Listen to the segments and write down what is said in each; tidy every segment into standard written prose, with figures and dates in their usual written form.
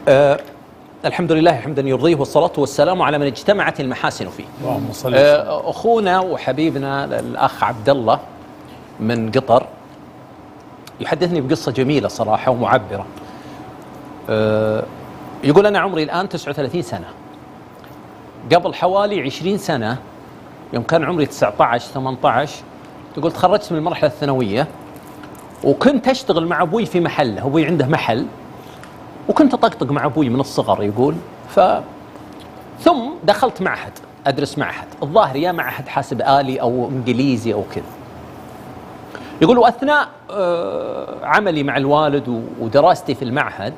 الحمد لله حمدا يرضيه، والصلاة والسلام على من اجتمعت المحاسن فيه. اللهم صل أخونا وحبيبنا الأخ عبد الله من قطر يحدثني بقصة جميلة صراحة ومعبرة. يقول أنا عمري الآن 39 سنة. قبل حوالي 20 سنة يوم كان عمري 19-18 يقول تخرجت من المرحلة الثانوية، وكنت أشتغل مع أبوي في محله. أبوي عنده محل وكنت أطقطق مع أبوي من الصغر. يقول ثم دخلت معهد أدرس معهد، الظاهر يا معهد حاسب آلي أو إنجليزي أو كذا. يقول وأثناء عملي مع الوالد ودراستي في المعهد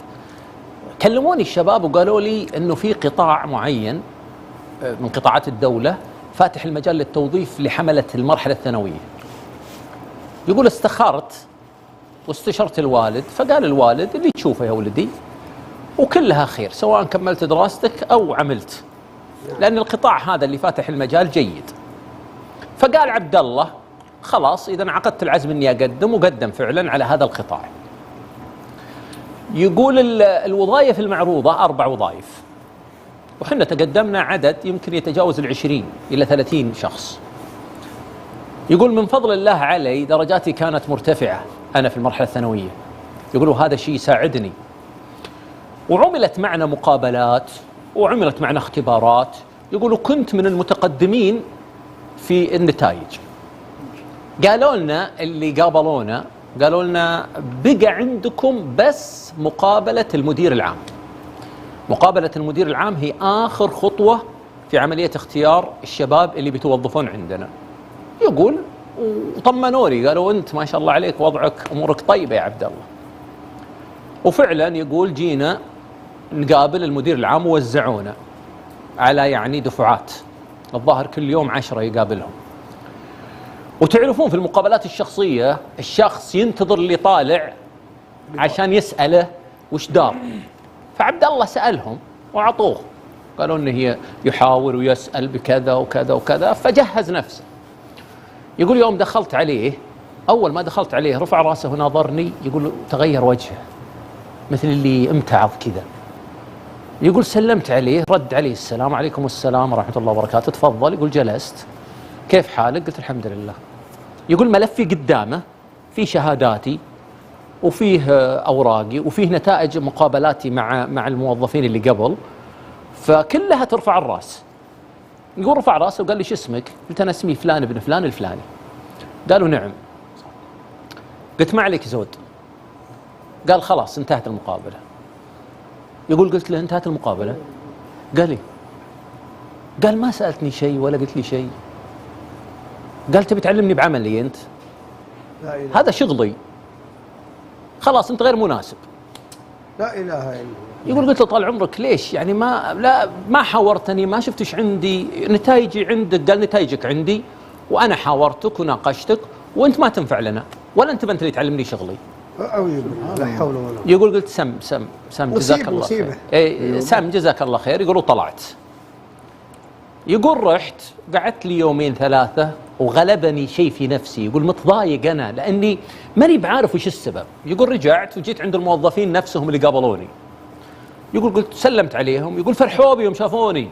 كلموني الشباب وقالوا لي أنه في قطاع معين من قطاعات الدولة فاتح المجال للتوظيف لحملة المرحلة الثانوية. يقول استخرت واستشرت الوالد، فقال الوالد اللي تشوفه يا ولدي وكلها خير سواء كملت دراستك أو عملت، لأن القطاع هذا اللي فاتح المجال جيد. فقال عبد الله خلاص إذا عقدت العزم إني أقدم، وقدم فعلا على هذا القطاع. يقول الوظائف المعروضة 4 وظائف، وحنا تقدمنا عدد يمكن يتجاوز 20 إلى 30 شخص. يقول من فضل الله علي درجاتي كانت مرتفعة أنا في المرحلة الثانوية. يقولوا هذا الشيء يساعدني، وعملت معنا مقابلات وعملت معنا اختبارات. يقولوا كنت من المتقدمين في النتائج. قالوا لنا اللي قابلونا قالوا لنا بقى عندكم بس مقابلة المدير العام. مقابلة المدير العام هي آخر خطوة في عملية اختيار الشباب اللي بيتوظفون عندنا. يقول وطمنوني قالوا أنت ما شاء الله عليك وضعك أمورك طيبة يا عبد الله. وفعلا يقول جينا نقابل المدير العام ووزعونا على يعني دفعات، الظاهر كل يوم 10 يقابلهم. وتعرفون في المقابلات الشخصية الشخص ينتظر اللي طالع عشان يسأله وش دار. فعبد الله سألهم وعطوه، قالوا انه يحاور ويسأل بكذا وكذا وكذا، فجهز نفسه. يقول يوم دخلت عليه أول ما دخلت عليه رفع راسه وناظرني، يقول تغير وجهه مثل اللي امتعض كذا. يقول سلمت عليه رد عليه السلام عليكم السلام ورحمة الله وبركاته تفضل. يقول جلست كيف حالك؟ قلت الحمد لله. يقول ملفي قدامه فيه شهاداتي وفيه أوراقي وفيه نتائج مقابلاتي مع الموظفين اللي قبل، فكلها ترفع الراس. يقول رفع راسه وقال لي شو اسمك؟ قلت أنا اسمي فلان ابن فلان الفلاني. قالوا نعم. قلت ما عليك زود. قال خلاص انتهت المقابلة. يقول قلت له انتهت المقابلة؟ قال لي قال ما سألتني شيء ولا قلت لي شيء. قال تبي تعلمني بعملي أنت؟ هذا شغلي، خلاص أنت غير مناسب. لا إله إلا الله. يقول قلت له طال عمرك ليش يعني ما حاورتني، ما شفتش عندي نتائجي عندك؟ قال نتائجك عندي وأنا حاورتك وناقشتك وأنت ما تنفع لنا ولا أنت اللي تعلمني شغلي. لا حول ولا قوة. يقول قلت سم جزاك الله خير. سم جزاك الله خير. يقولوا طلعت. يقول رحت قعدت لي 2-3 وغلبني شيء في نفسي. يقول متضايق أنا لأني ماني بعارف وش السبب. يقول رجعت وجيت عند الموظفين نفسهم اللي قابلوني. يقول قلت سلمت عليهم. يقول فرحوا بي يوم شافوني،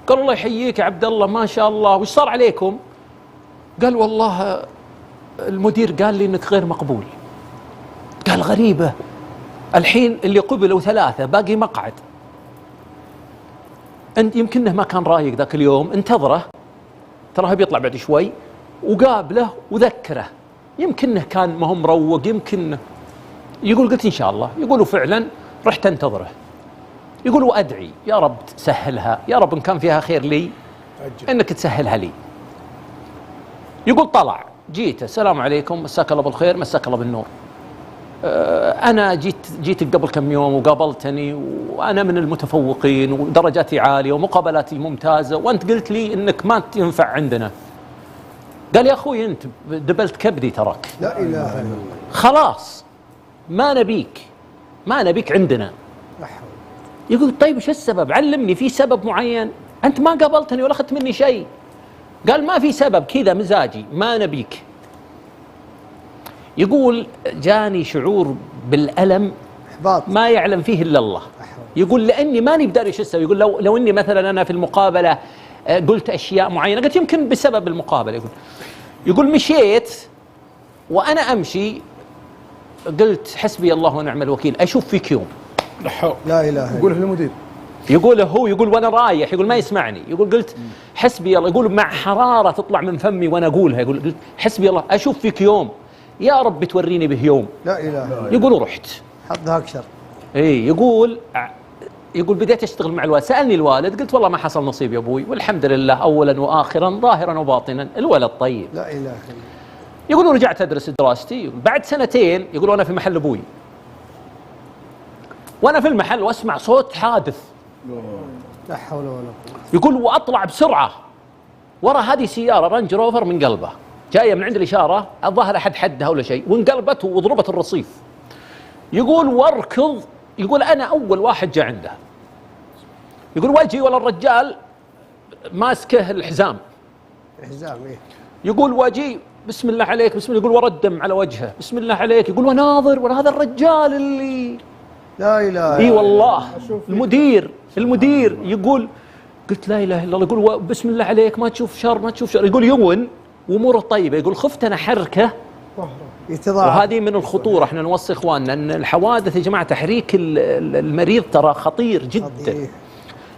قالوا الله يحييك يا عبد الله ما شاء الله وش صار عليكم؟ قال والله المدير قال لي انك غير مقبول. قال غريبة، الحين اللي قبلوا 3 باقي مقعد. انت يمكنه ما كان رايق ذاك اليوم، انتظره تراه بيطلع بعد شوي وقابله وذكره، يمكنه كان ما هو مروق يمكن. يقول قلت ان شاء الله. يقولوا فعلا رحت انتظره. يقول وادعي يا رب تسهلها، يا رب ان كان فيها خير لي انك تسهلها لي. يقول طلع جيته السلام عليكم مساك الله بالخير مساك الله بالنور. أنا جيت قبل كم يوم وقابلتني وأنا من المتفوقين ودرجاتي عالية ومقابلاتي ممتازة وأنت قلت لي إنك ما تنفع عندنا. قال يا أخوي أنت دبلت كبدي تراك. لا إله إلا الله. خلاص ما نبيك عندنا. يقول طيب وش السبب؟ علمني في سبب معين. أنت ما قابلتني ولا أخذت مني شيء. قال ما في سبب كذا مزاجي ما نبيك. يقول جاني شعور بالألم إحباط ما يعلم فيه إلا الله. يقول لاني ماني بداري شو اسوي. يقول لو اني مثلا انا في المقابله قلت اشياء معينه، قلت يمكن بسبب المقابله، يقول مشيت وانا امشي قلت حسبي الله ونعم الوكيل، اشوف فيك يوم. لا اله الا الله. يقوله المدير، يقول هو، يقول وانا رايح، يقول ما يسمعني، يقول قلت حسبي الله، يقول مع حراره تطلع من فمي وانا اقولها، يقول قلت حسبي الله اشوف فيك يوم يا رب توريني به يوم. لا اله الا الله. يقول ورحت. حظها اكثر. اي يقول بديت اشتغل مع الوالد، سالني الوالد قلت والله ما حصل نصيب يا ابوي، والحمد لله اولا واخرا ظاهرا وباطنا، الولد طيب. لا اله الا الله. يقول ورجعت ادرس دراستي بعد سنتين، يقول وانا في محل ابوي، وانا في المحل واسمع صوت حادث، لا حول ولا قوه. يقول واطلع بسرعه ورا هذه سياره رانج روفر من قلبه جايه من عند الاشاره، الظاهر احد حدها ولا شيء، وانقلبت وضربت الرصيف. يقول واركض، يقول انا اول واحد جاء عنده، يقول واجي ولا الرجال ماسكه الحزام. الحزام ايه. يقول واجي بسم الله عليك بسم الله، يقول ورا الدم على وجهه بسم الله عليك، يقول وناظر ورا هذا الرجال اللي لا اله. اي والله المدير يقول قلت لا اله الا الله، يقول بسم الله عليك ما تشوف شر ما تشوف شر، يقول يون واموره طيبه، يقول خفت انا حركه يتضاعف. وهذه من الخطوره، احنا نوصي اخواننا ان الحوادث يا جماعه تحريك المريض ترى خطير جدا.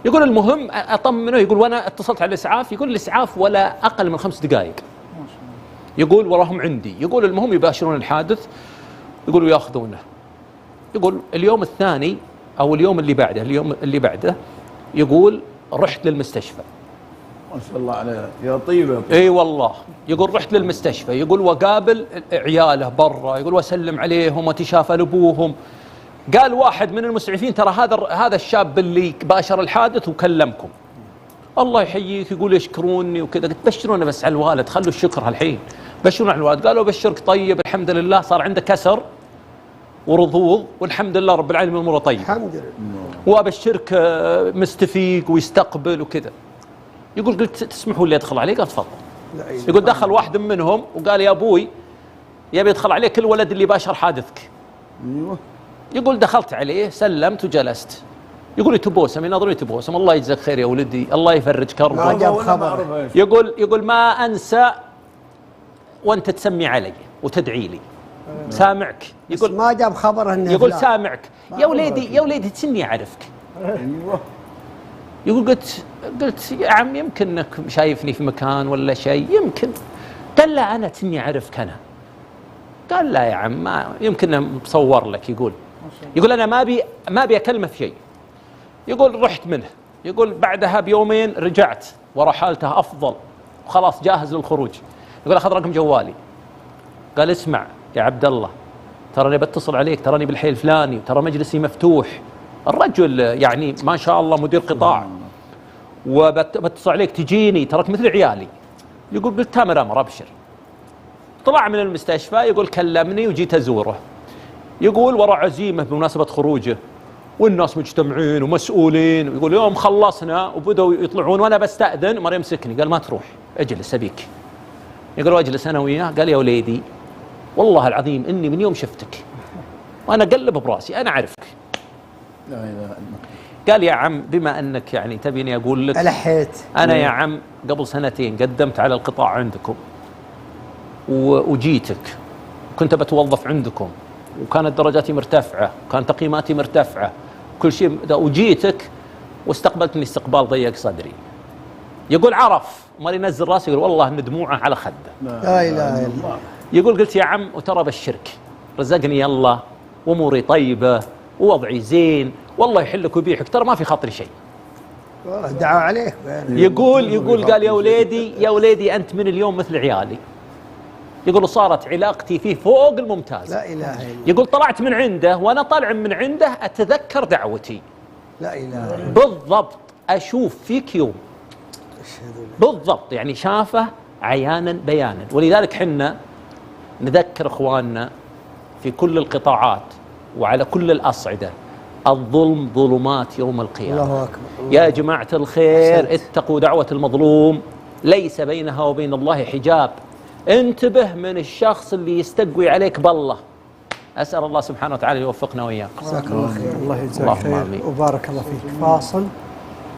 يقول المهم اطمنه، يقول وانا اتصلت على الاسعاف، يقول الاسعاف ولا اقل من 5 دقائق، يقول وراهم عندي، يقول المهم يباشرون الحادث، يقولوا ياخذونه. يقول اليوم الثاني او اليوم اللي بعده يقول رحت للمستشفى. ما شاء الله عليه يا طيبه. اي والله، يقول رحت للمستشفى، يقول وقابل عياله برا، يقول واسلم عليهم وتشافى لابوهم. قال واحد من المسعفين ترى هذا الشاب اللي باشر الحادث وكلمكم، الله يحييك، يقول يشكروني وكذا. قلت بشرونا بس على الوالد، خلوا الشكر هالحين، بشرونا على الوالد. قالوا بشرك طيب الحمد لله، صار عنده كسر ورضوض والحمد لله رب العالمين اموره طيب الحمد لله، وابشرك مستفيق ويستقبل وكذا. يقول قلت تسمحوا لي ادخل عليه؟ قال تفضل. يقول دخل واحد منهم وقال يا ابوي يبي يدخل عليك الولد اللي باشر حادثك. ايوه. يقول دخلت عليه سلمت وجلست، يقول تبوسم، يناظرني تبوسم، الله يجزاك خير يا ولدي، الله يفرج كربك. ما جاب خبر. يقول ما انسى وانت تسمي علي وتدعي لي، سامعك. يقول ما جاب خبر انه يقول سامعك يا وليدي تسني اعرفك. ايوه. يقول قلت يا عم يمكن انك شايفني في مكان ولا شيء، يمكن. قال لا انا تسني اعرفك انا. قال لا يا عم ما يمكن مصور لك. يقول انا ما ابي اكلمه في شيء. يقول رحت منه، يقول بعدها بيومين رجعت ورا حالته افضل وخلاص جاهز للخروج. يقول اخذ رقم جوالي، قال اسمع يا عبد الله تراني بتصل عليك، تراني بالحي الفلاني، ترى مجلسي مفتوح. الرجل يعني ما شاء الله مدير قطاع، وبتصل عليك تجيني، تراك مثل عيالي. يقول قلت تامر امر ابشر. طلع من المستشفى، يقول كلمني وجيت ازوره. يقول ورا عزيمه بمناسبه خروجه والناس مجتمعين ومسؤولين، يقول يوم خلصنا وبدأوا يطلعون وانا بستأذن مر يمسكني قال ما تروح اجلس ابيك. يقول واجلس انا وياه، قال يا وليدي والله العظيم اني من يوم شفتك وانا اقلب براسي انا اعرفك. لا اله الا الله. قال يا عم بما انك يعني تبيني اقول لك، الحيت انا يا عم قبل سنتين قدمت على القطاع عندكم وجيتك، كنت بتوظف عندكم وكانت درجاتي مرتفعه وكانت تقييماتي مرتفعه كل شيء، وجيتك واستقبلتني استقبال ضيق صدري. يقول عرف مال ينزل راسه، يقول والله ان دموعه على خده. لا اله الا الله. يقول قلت يا عم وترى بالشرك رزقني الله واموري طيبه ووضعي زين والله يحلك ويبيحك، ترى ما في خاطري شيء. دعوا عليك. يقول قال يا وليدي انت من اليوم مثل عيالي. يقول صارت علاقتي فيه فوق الممتاز. لا اله الا الله. يقول طلعت من عنده وانا طالع من عنده اتذكر دعوتي. لا اله الا الله. بالضبط اشوف فيك يوم. بالضبط يعني شافه عيانا بيانا. ولذلك حنا نذكر اخواننا في كل القطاعات وعلى كل الاصعده، الظلم ظلمات يوم القيامه. الله اكبر. يا جماعه الخير اتقوا دعوه المظلوم، ليس بينها وبين الله حجاب. انتبه من الشخص اللي يستقوي عليك بالله أسأل الله سبحانه وتعالى يوفقنا وإياكم. جزاك الله خير. الله يجزاك اللهم خير آمين. وبارك الله فيك. فاصل